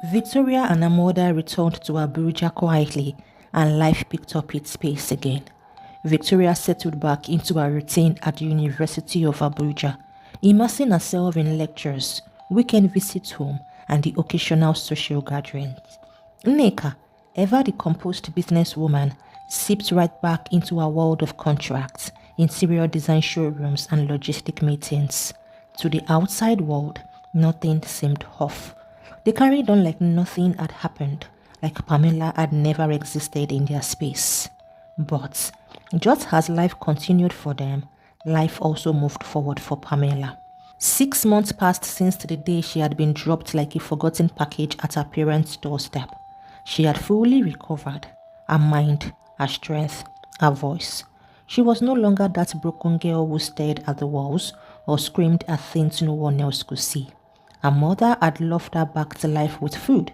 Victoria and her mother returned to Abuja quietly, and life picked up its pace again. Victoria settled back into her routine at the University of Abuja, immersing herself in lectures, weekend visits home, and the occasional social gatherings. Nneka, ever the composed businesswoman, sipped right back into a world of contracts, interior design showrooms, and logistic meetings. To the outside world, nothing seemed off. They carried on like nothing had happened, like Pamela had never existed in their space. But just as life continued for them, life also moved forward for Pamela. 6 months passed since the day she had been dropped like a forgotten package at her parents' doorstep. She had fully recovered her mind, her strength, her voice. She was no longer that broken girl who stared at the walls or screamed at things no one else could see. Her mother had loved her back to life with food,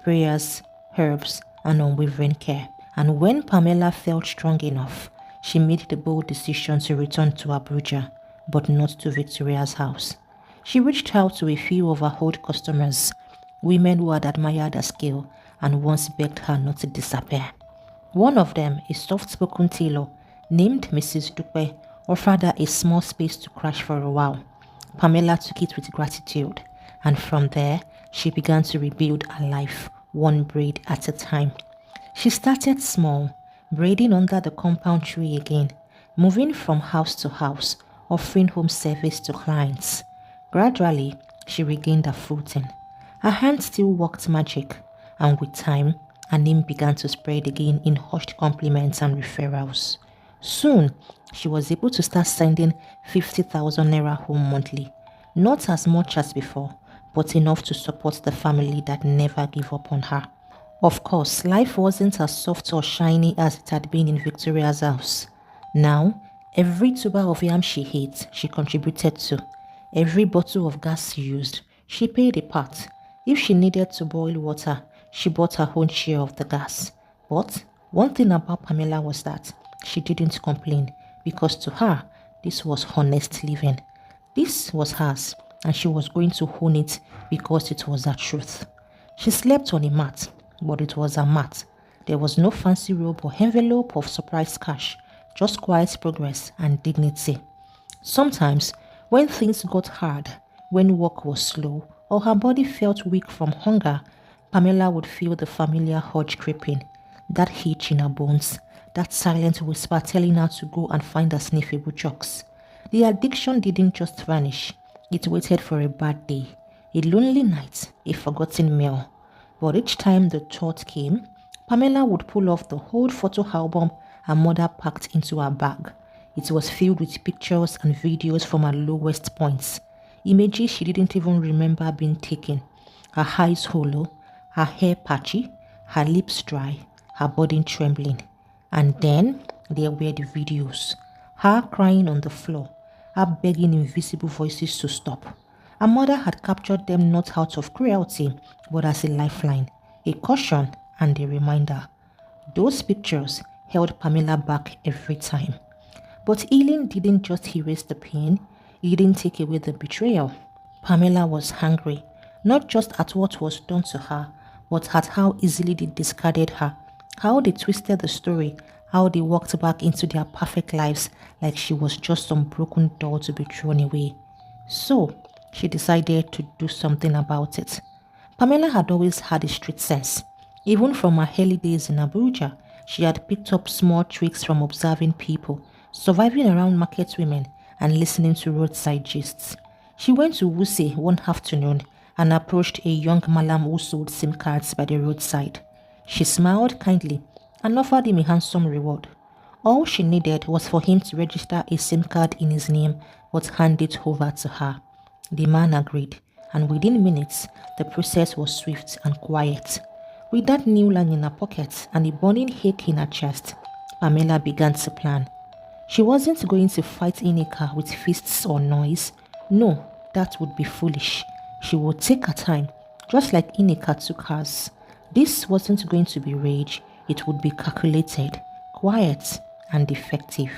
prayers, herbs, and unwavering care. And when Pamela felt strong enough, she made the bold decision to return to Abuja, but not to Victoria's house. She reached out to a few of her old customers, women who had admired her skill and once begged her not to disappear. One of them, a soft-spoken tailor named Mrs. Dupe, offered her a small space to crash for a while. Pamela took it with gratitude, and from there, she began to rebuild her life, one braid at a time. She started small, braiding under the compound tree again, moving from house to house, offering home service to clients. Gradually, she regained her footing. Her hands still worked magic, and with time, her name began to spread again in hushed compliments and referrals. Soon, she was able to start sending 50,000 naira home monthly. Not as much as before, but enough to support the family that never gave up on her. Of course, life wasn't as soft or shiny as it had been in Victoria's house. Now, every tuber of yam she ate, she contributed to. Every bottle of gas she used, she paid a part. If she needed to boil water, she bought her own share of the gas. But one thing about Pamela was that she didn't complain, because to her, this was honest living. This was hers, and she was going to own it because it was her truth. She slept on a mat, but it was a mat. There was no fancy robe or envelope of surprise cash, just quiet progress and dignity. Sometimes, when things got hard, when work was slow, or her body felt weak from hunger, Pamela would feel the familiar urge creeping, that hitch in her bones, that silent whisper telling her to go and find her sniffable chocks. The addiction didn't just vanish, it waited for a bad day, a lonely night, a forgotten meal. But each time the thought came, Pamela would pull off the old photo album her mother packed into her bag. It was filled with pictures and videos from her lowest points, images she didn't even remember being taken. Her eyes hollow, her hair patchy, her lips dry, her body trembling. And then there were the videos. Her crying on the floor, her begging invisible voices to stop. Her mother had captured them not out of cruelty, but as a lifeline, a caution and a reminder. Those pictures held Pamela back every time. But healing didn't just erase the pain, it didn't take away the betrayal. Pamela was angry, not just at what was done to her, but at how easily they discarded her, how they twisted the story, how they walked back into their perfect lives like she was just some broken doll to be thrown away. So, she decided to do something about it. Pamela had always had a street sense. Even from her early days in Abuja, she had picked up small tricks from observing people, surviving around market women, and listening to roadside gists. She went to Wuse one afternoon and approached a young Malam who sold SIM cards by the roadside. She smiled kindly and offered him a handsome reward. All she needed was for him to register a SIM card in his name but hand it over to her. The man agreed, and within minutes, the process was swift and quiet. With that new line in her pocket and a burning ache in her chest, Pamela began to plan. She wasn't going to fight Ineka with fists or noise. No, that would be foolish. She would take her time, just like Ineka took hers. This wasn't going to be rage, it would be calculated, quiet, and effective.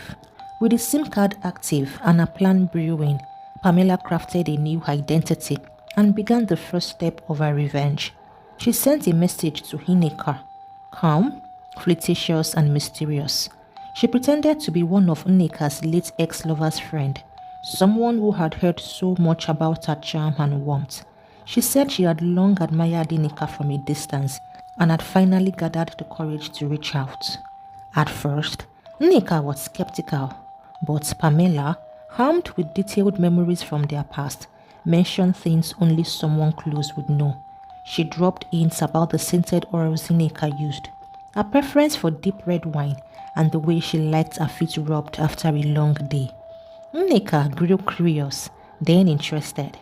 With the SIM card active and a plan brewing, Pamela crafted a new identity and began the first step of her revenge. She sent a message to Nneka, calm, flirtatious, and mysterious. She pretended to be one of Nneka's late ex-lover's friend, someone who had heard so much about her charm and warmth. She said she had long admired Nneka from a distance and had finally gathered the courage to reach out. At first, Nneka was skeptical, but Pamela, armed with detailed memories from their past, mentioned things only someone close would know. She dropped hints about the scented oils Nneka used, her preference for deep red wine, and the way she liked her feet rubbed after a long day. Nneka grew curious, then interested.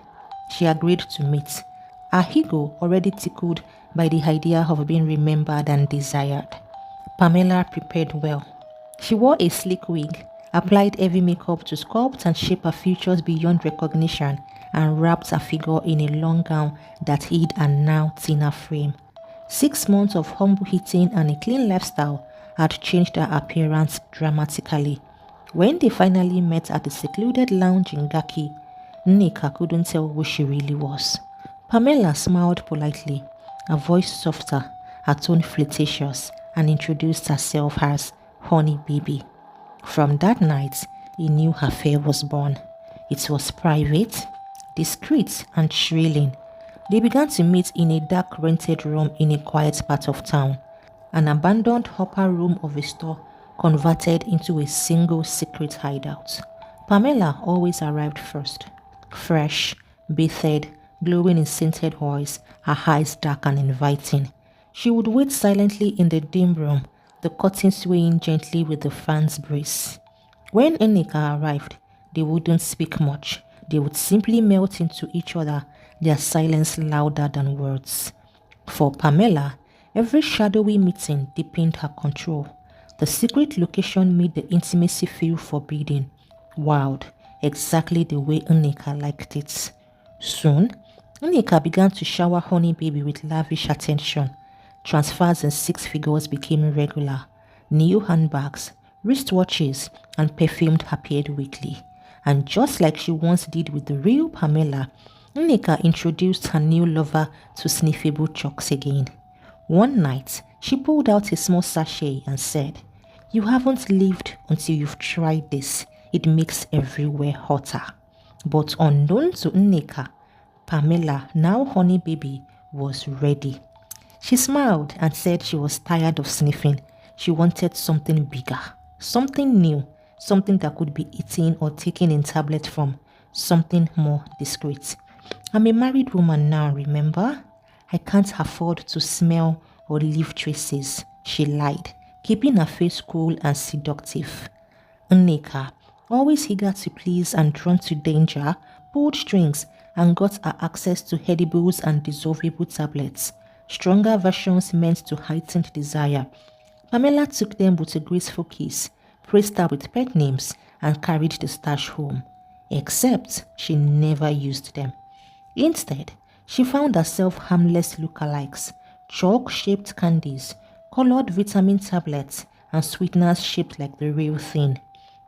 She agreed to meet, her ego already tickled by the idea of being remembered and desired. Pamela prepared well. She wore a sleek wig, applied heavy makeup to sculpt and shape her features beyond recognition, and wrapped her figure in a long gown that hid her now thinner frame. 6 months of humble eating and a clean lifestyle had changed her appearance dramatically. When they finally met at the secluded lounge in Gaki, Nneka couldn't tell who she really was. Pamela smiled politely, her voice softer, her tone flirtatious, and introduced herself as Honey Baby. From that night, a new affair was born. It was private, discreet, and thrilling. They began to meet in a dark rented room in a quiet part of town, an abandoned upper room of a store converted into a single secret hideout. Pamela always arrived first, fresh, bathed, glowing in scented oils, her eyes dark and inviting. She would wait silently in the dim room, the curtains swaying gently with the fan's breeze. When Nneka arrived, they wouldn't speak much. They would simply melt into each other, their silence louder than words. For Pamela, every shadowy meeting deepened her control. The secret location made the intimacy feel forbidding, wild, exactly the way Nneka liked it. Soon, Nneka began to shower Honey Baby with lavish attention. Transfers in 6 figures became regular. New handbags, wristwatches, and perfumed appeared weekly. And just like she once did with the real Pamela, Nneka introduced her new lover to sniffable chocks again. One night, she pulled out a small sachet and said, "You haven't lived until you've tried this. It makes everywhere hotter." But unknown to Nneka, Pamela, now Honey Baby, was ready. She smiled and said she was tired of sniffing. She wanted something bigger, something new, something that could be eaten or taken in tablet form, something more discreet. "I'm a married woman now, remember? I can't afford to smell or leave traces," she lied, keeping her face cool and seductive. Nneka, always eager to please and drawn to danger, pulled strings and got her access to edibles and dissolvable tablets, stronger versions meant to heighten desire. Pamela took them with a graceful kiss, praised her with pet names, and carried the stash home. Except she never used them. Instead, she found herself harmless lookalikes, chalk-shaped candies, colored vitamin tablets, and sweeteners shaped like the real thing.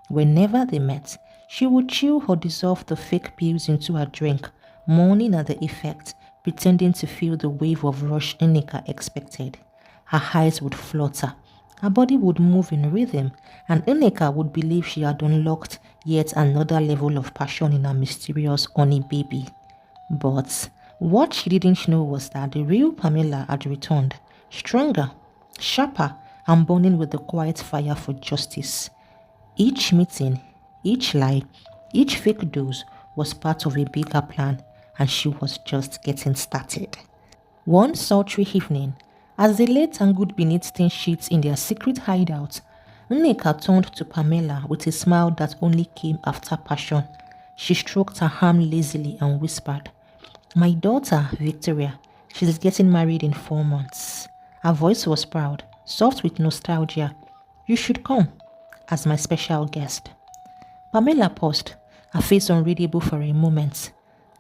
Whenever they met, she would chew or dissolve the fake pills into her drink, mourning at the effect, pretending to feel the wave of rush Nneka expected. Her eyes would flutter, her body would move in rhythm, and Nneka would believe she had unlocked yet another level of passion in her mysterious Honey Baby. But what she didn't know was that the real Pamela had returned, stronger, sharper, and burning with the quiet fire for justice. Each meeting, each lie, each fake dose was part of a bigger plan, and she was just getting started. One sultry evening, as they lay tangled beneath thin sheets in their secret hideout, Nneka turned to Pamela with a smile that only came after passion. She stroked her arm lazily and whispered, "My daughter, Victoria, she's getting married in 4 months." Her voice was proud, soft with nostalgia. "You should come as my special guest." Pamela paused, her face unreadable for a moment.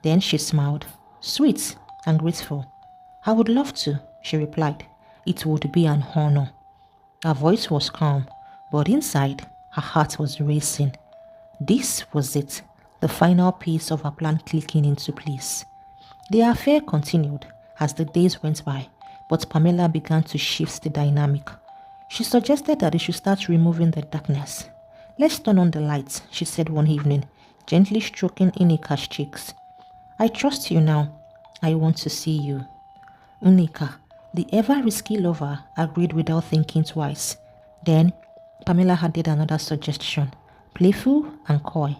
Then she smiled, sweet and grateful. "I would love to," she replied. "It would be an honor." Her voice was calm, but inside, her heart was racing. This was it, the final piece of her plan clicking into place. The affair continued as the days went by, but Pamela began to shift the dynamic. She suggested that they should start removing the darkness. "Let's turn on the lights," she said one evening, gently stroking Ineka's cheeks. "I trust you now. I want to see you." Ineka, the ever-risky lover, agreed without thinking twice. Then, Pamela added another suggestion, playful and coy.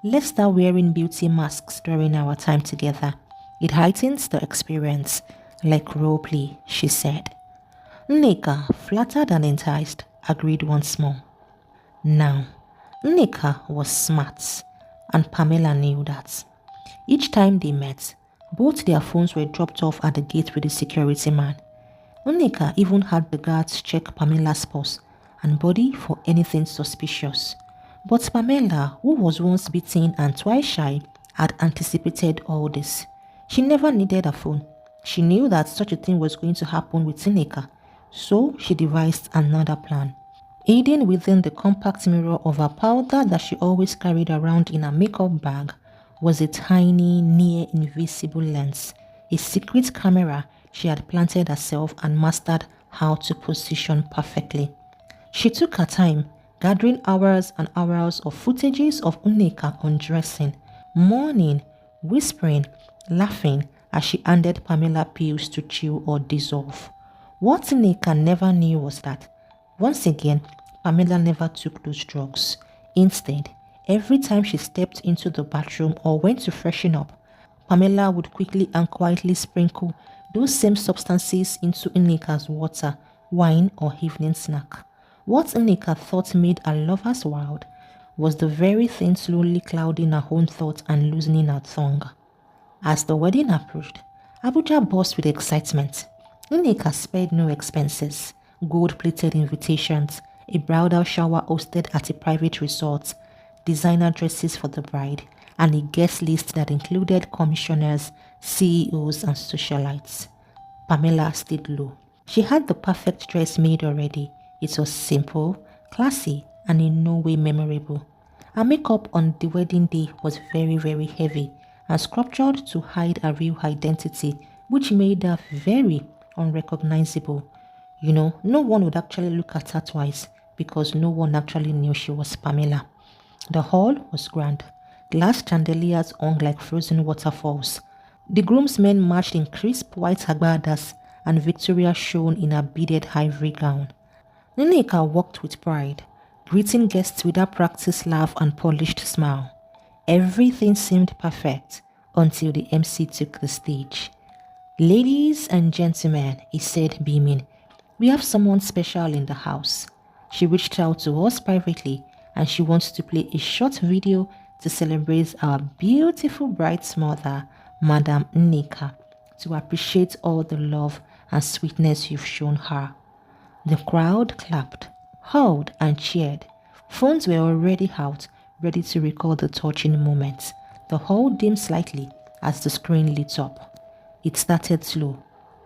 "Let's start wearing beauty masks during our time together. It heightens the experience, like role play," she said. Nneka, flattered and enticed, agreed once more. Now, Nneka was smart, and Pamela knew that. Each time they met, both their phones were dropped off at the gate with the security man. Nneka even had the guards check Pamela's pulse and body for anything suspicious. But Pamela, who was once beaten and twice shy, had anticipated all this. She never needed a phone. She knew that such a thing was going to happen with Nneka, so she devised another plan. Hidden within the compact mirror of her powder that she always carried around in her makeup bag was a tiny, near-invisible lens, a secret camera she had planted herself and mastered how to position perfectly. She took her time, gathering hours and hours of footages of Nneka undressing, mourning, whispering, laughing as she handed Pamela pills to chew or dissolve. What Nneka never knew was that, once again, Pamela never took those drugs. Instead, every time she stepped into the bathroom or went to freshen up, Pamela would quickly and quietly sprinkle those same substances into Nneka's water, wine, or evening snack. What Nneka thought made her lovers wild was the very thing slowly clouding her own thoughts and loosening her tongue. As the wedding approached, Abuja burst with excitement. Nneka spared no expenses, gold-plated invitations, a bridal shower hosted at a private resort, designer dresses for the bride, and a guest list that included commissioners, CEOs, and socialites. Pamela stayed low. She had the perfect dress made already. It was simple, classy, and in no way memorable. Her makeup on the wedding day was very, very heavy and sculptured to hide her real identity, which made her very unrecognizable. No one would actually look at her twice because no one actually knew she was Pamela. The hall was grand. Glass chandeliers hung like frozen waterfalls. The groomsmen marched in crisp white agbadas, and Victoria shone in her beaded ivory gown. Nneka walked with pride, greeting guests with her practiced laugh and polished smile. Everything seemed perfect until the MC took the stage. "Ladies and gentlemen," he said, beaming, "we have someone special in the house. She reached out to us privately and she wants to play a short video to celebrate our beautiful bride's mother, Madam Nneka, to appreciate all the love and sweetness you've shown her." The crowd clapped, howled, and cheered. Phones were already out, ready to record the touching moments. The hall dimmed slightly as the screen lit up. It started slow,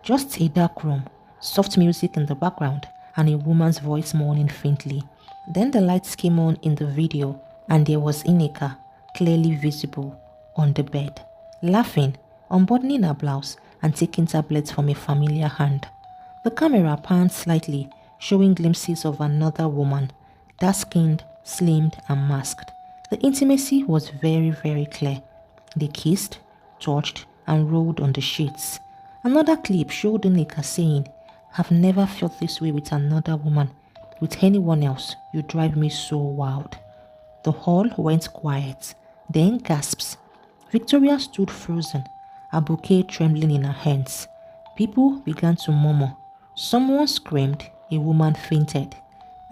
just a dark room, soft music in the background, and a woman's voice moaning faintly. Then the lights came on in the video, and there was Nneka, clearly visible, on the bed, laughing, unbuttoning her blouse, and taking tablets from a familiar hand. The camera panned slightly, showing glimpses of another woman, dark-skinned, slimmed, and masked. The intimacy was very, very clear. They kissed, touched, and rolled on the sheets. Another clip showed Nneka saying, "I've never felt this way with another woman. With anyone else, you drive me so wild." The hall went quiet, then gasps. Victoria stood frozen, a bouquet trembling in her hands. People began to murmur. Someone screamed, a woman fainted.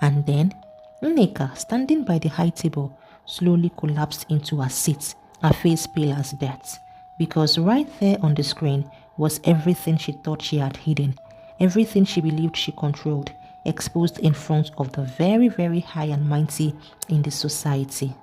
And then, Nneka, standing by the high table, slowly collapsed into her seat, her face pale as death. Because right there on the screen was everything she thought she had hidden, everything she believed she controlled, exposed in front of the very, very high and mighty in the society.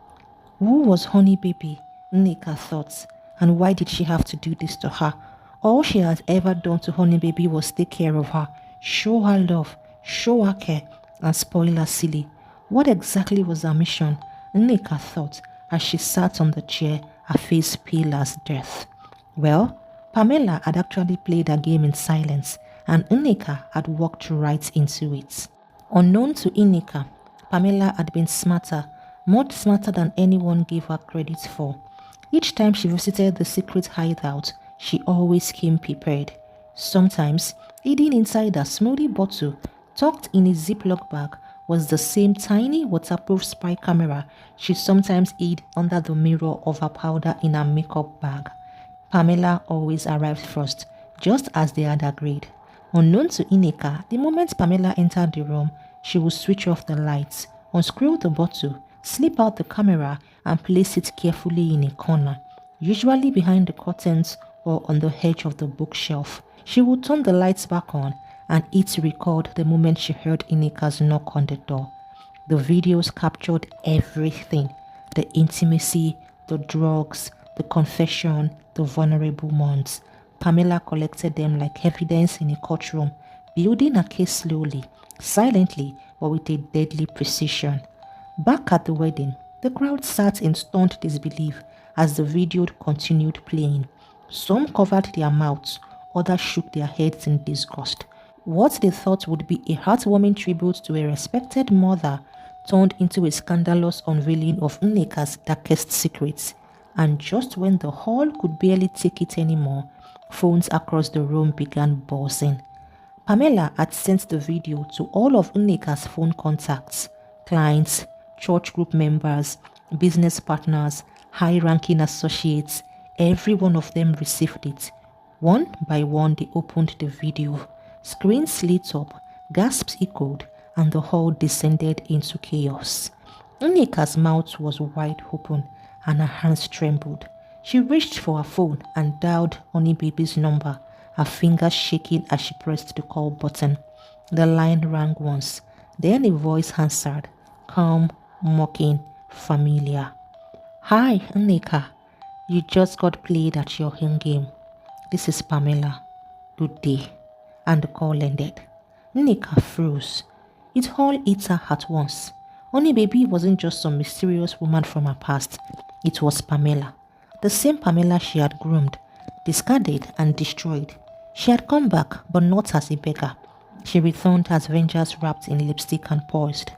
Who was Honey Baby? Nneka thought, and why did she have to do this to her? All she had ever done to Honey Baby was take care of her, show her love, show her care, and spoil her silly. What exactly was her mission? Nneka thought as she sat on the chair, her face pale as death. Well, Pamela had actually played her game in silence, and Nneka had walked right into it. Unknown to Nneka, Pamela had been smarter, much smarter than anyone gave her credit for. Each time she visited the secret hideout, she always came prepared. Sometimes, hidden inside a smoothie bottle, tucked in a Ziploc bag, was the same tiny waterproof spy camera she sometimes hid under the mirror of her powder in her makeup bag. Pamela always arrived first, just as they had agreed. Unknown to Nneka, the moment Pamela entered the room, she would switch off the lights, unscrew the bottle, slip out the camera, and place it carefully in a corner, usually behind the curtains or on the edge of the bookshelf. She would turn the lights back on and hit record the moment she heard Nneka's knock on the door. The videos captured everything: the intimacy, the drugs, the confession, the vulnerable months. Pamela collected them like evidence in a courtroom, building her case slowly, silently, but with a deadly precision. Back at the wedding, the crowd sat in stunned disbelief as the video continued playing. Some covered their mouths, others shook their heads in disgust. What they thought would be a heartwarming tribute to a respected mother turned into a scandalous unveiling of Nneka's darkest secrets. And just when the hall could barely take it anymore, phones across the room began buzzing. Pamela had sent the video to all of Nneka's phone contacts: clients, church group members, business partners, high-ranking associates. Every one of them received it. One by one, they opened the video. Screens lit up, gasps echoed, and the hall descended into chaos. Nneka's mouth was wide open, and her hands trembled. She reached for her phone and dialed Honey Baby's number, her fingers shaking as she pressed the call button. The line rang once, then a voice answered, calm, mocking, familiar. Hi, Nneka. You just got played at your hand game. This is Pamela. Good day. And the call ended. Nneka froze. It all hit her at once. Honey Baby wasn't just some mysterious woman from her past. It was Pamela. The same Pamela she had groomed, discarded, and destroyed. She had come back, but not as a beggar. She returned as vengeance wrapped in lipstick and poised.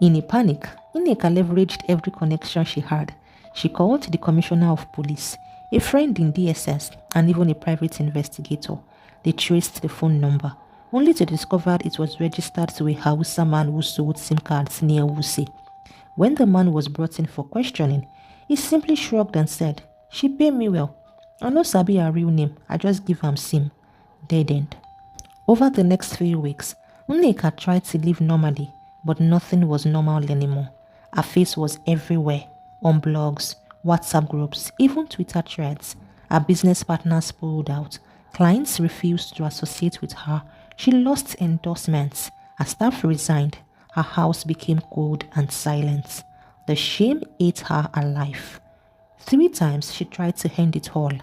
In a panic, Nneka leveraged every connection she had. She called the commissioner of police, a friend in DSS, and even a private investigator. They traced the phone number, only to discover it was registered to a Hausa man who sold SIM cards near Wuse. When the man was brought in for questioning, he simply shrugged and said, "She pay me well. I no sabi her real name, I just give am SIM." Dead end. Over the next few weeks, Nneka tried to live normally, but nothing was normal anymore. Her face was everywhere, on blogs, WhatsApp groups, even Twitter threads. Her business partners pulled out. Clients refused to associate with her. She lost endorsements. Her staff resigned. Her house became cold and silent. The shame ate her alive. 3 times she tried to end it all.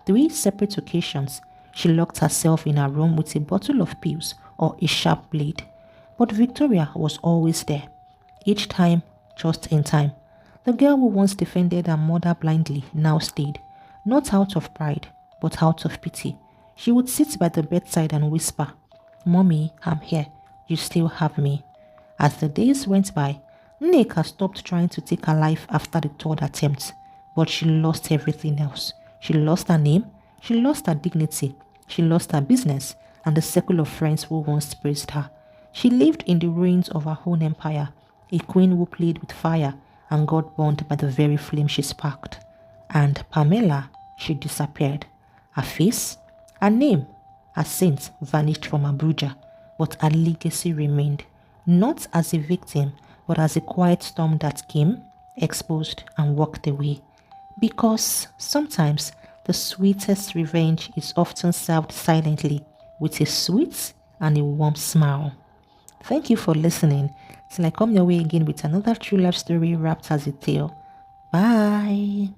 3 separate occasions, she locked herself in her room with a bottle of pills or a sharp blade. But Victoria was always there. Each time, just in time. The girl who once defended her mother blindly now stayed, not out of pride, but out of pity. She would sit by the bedside and whisper, "Mommy, I'm here. You still have me." As the days went by, Nneka stopped trying to take her life after the 3rd attempt, but she lost everything else. She lost her name, she lost her dignity, she lost her business, and the circle of friends who once praised her. She lived in the ruins of her own empire, a queen who played with fire and got burned by the very flame she sparked. And Pamela, she disappeared. Her face, her name, her saint vanished from Abuja, but her legacy remained, not as a victim, but as a quiet storm that came, exposed, and walked away. Because sometimes the sweetest revenge is often served silently, with a sweet and a warm smile. Thank you for listening. Till I come your way again with another true life story wrapped as a tale. Bye.